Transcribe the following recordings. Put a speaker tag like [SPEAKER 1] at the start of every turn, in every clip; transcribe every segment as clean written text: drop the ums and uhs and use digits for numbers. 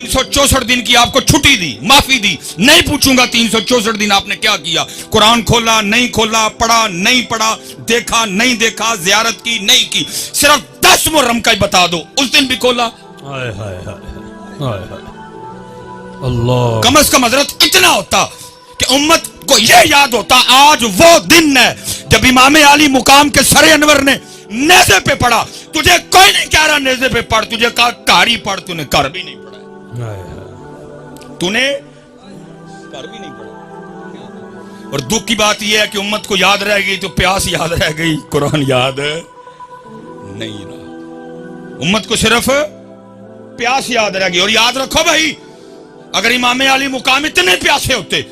[SPEAKER 1] 364 दिन की आपको छुट्टी दी, माफी दी, नहीं पूछूंगा 364 दिन आपने क्या किया, कुरान खोला नहीं खोला, पढ़ा नहीं पढ़ा, देखा नहीं देखा, जियारत की नहीं की, सिर्फ 10 मुहर्रम का ही बता दो, उस दिन भी खोला।
[SPEAKER 2] हाय हाय हाय अल्लाह।
[SPEAKER 1] कम से कम हजरत इतना होता कि उम्मत को यह याद होता आज वो दिन है जब इमाम आली मुकाम के सरे अनवर ने नेज़े पे पढ़ा। तुझे कोई नहीं कह रहा नेज़े पे पढ़, तुझे कहा कारी पढ़, तूने कर भी नहीं पढ़ा, तूने कर भी नहीं पढ़ा। और दुख की बात यह है कि उम्मत को याद रह गई तो प्यास याद रह गई, कुरान याद नहीं रहा। उम्मत को सिर्फ प्यास याद रह गई। और याद रखो भाई, अगर इमाम आली मुकाम इतने प्यासे होते,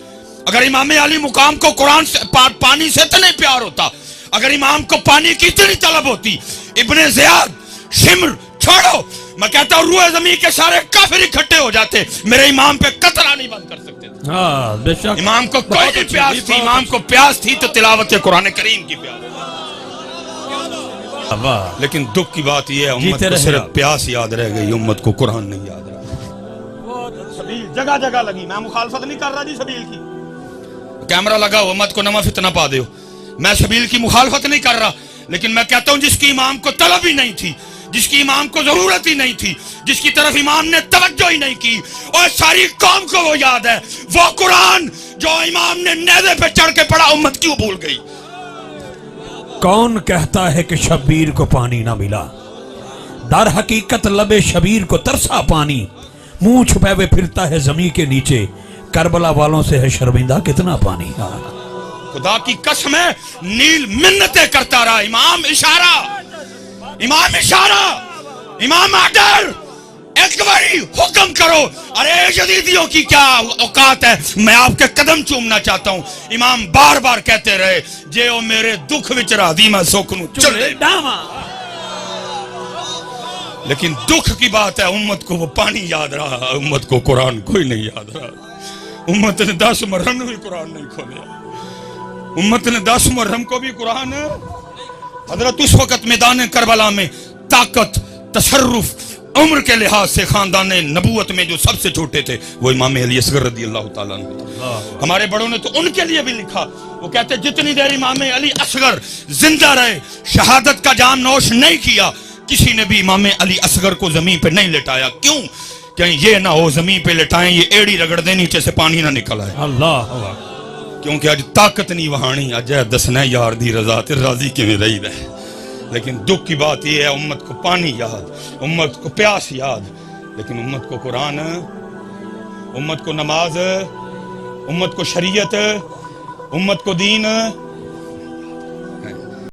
[SPEAKER 1] अगर इमाम आली मुकाम को कुरान से पानी से इतने प्यार होता, अगर इमाम को पानी की इतनी तलब होती, इब्ने ज़ियाद शिम्र छोड़ो, मैं कहता हूं रूए ज़मीन के सारे काफिर इकट्ठे हो जाते, मेरे इमाम पे कतरा नहीं बंद कर सकते थे।
[SPEAKER 2] हाँ बेशक।
[SPEAKER 1] इमाम को कोई नहीं प्यास थी, इमाम को प्यास थी तो तिलावत कुरान करीम की प्यास। लेकिन दुख की बात यह है उम्मत को सिर्फ प्यास याद रह गई, उम्मत को कुरान नहीं याद रहा। सबील जगह जगह लगी, मैं मुखालफत नहीं कर रहा जी सबील की, कैमरा लगा हो, उम्मत को नवा फितना पा दो। मैं सबील की मुखालफत नहीं कर रहा, लेकिन मैं कहता हूं जिसकी इमाम को तलब ही नहीं थी, जिसकी इमाम को जरूरत ही नहीं थी, जिसकी तरफ इमाम ने तवज्जो ही नहीं की, और सारी कौम को वो याद है, वो कुरान जो इमाम ने नेज़े पे चढ़ के पढ़ा, उम्मत क्यों भूल गई?
[SPEAKER 2] कौन कहता है कि शब्बीर को पानी ना मिला? दर हकीकत लबे शबीर को तरसा पानी, मुंह छुपे हुए फिरता है जमीन के नीचे, करबला वालों से है शर्मिंदा कितना पानी।
[SPEAKER 1] खुदा की कसम है, नील मिन्नतें करता रहा, इमाम इशारा, इमाम इशारा, इमाम आर्डर, एक बारी हुक्म करो। अरे यजीदियों की क्या औकात है, मैं आपके कदम चूमना चाहता हूं। इमाम बार बार कहते रहे, जे ओ मेरे दुख विच राधी मैं सुख नूं चले डावा। लेकिन दुख की बात है, उम्मत को वो पानी याद रहा, उम्मत को कुरान कोई नहीं याद रहा। उम्मत ने 10 मुहर्रम में भी कुरान नहीं खोला, उम्मत ने 10 मुहर्रम को भी कुरान। हजरत उस वक्त मैदान करबला में ताकत, तशर्रुफ, उम्र के लिहाज से खानदान नबूवत में जो सबसे छोटे थे वो इमाम अली असगर रज़ी अल्लाह ताला अन्हु। हमारे बड़ों ने तो उनके लिए भी लिखा, वो कहते जितनी देर इमाम अली असगर जिंदा रहे, शहादत का जाम नोश नहीं किया, किसी ने भी इमाम अली असगर को जमीन पे नहीं लेटाया। क्यों? कहीं ये ना हो जमीन पे लेटाएं, ये एड़ी रगड़ दे, नीचे से पानी ना निकल आए।
[SPEAKER 2] अल्लाह,
[SPEAKER 1] क्योंकि अज ताकत नहीं वहानी, अज दसना यार दी रजा ते राजी किवें रही है। लेकिन दुख की बात यह है, उम्मत को पानी याद, उम्मत को प्यास याद, लेकिन उम्मत को कुरान, उम्मत को नमाज, उम्मत को शरीयत, उम्मत को दीन